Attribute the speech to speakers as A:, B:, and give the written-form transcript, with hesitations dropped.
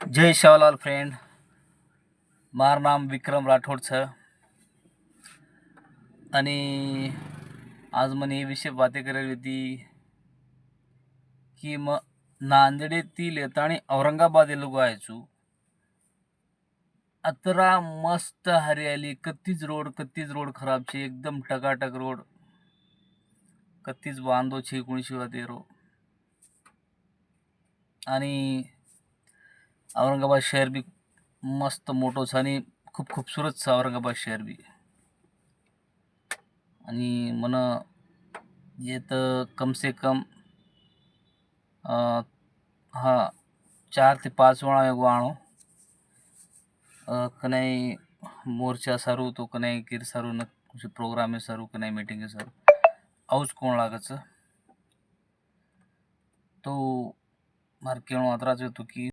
A: जय शाहलाल friend, माરું नाम विक्रम राठोड છે અને आज મને એ વિશે વાતે કરેલી હતી की नांदेडेतील येताना औरंगाबाद लोक जायचो. अतरा मस्त हरियाली, कत्तीच रोड खराब छे, एकदम टकाटक रोड, कत्तीच वांदो छे 1913 आणि औरंगाबाद शहर बी मस्त मोठो छ आणि खूप खूबसूरत छ औरंगाबाद शहर बी. आणि मन येत कम से कम 4 ते 5 वेळा वाणो कनाई मोर्चा सारू तो कनाई गिर सारू न कुछ प्रोग्राम सारू कनाई मीटिंग सारू आउज कोण लागत तो मार केणो अतराच होतो की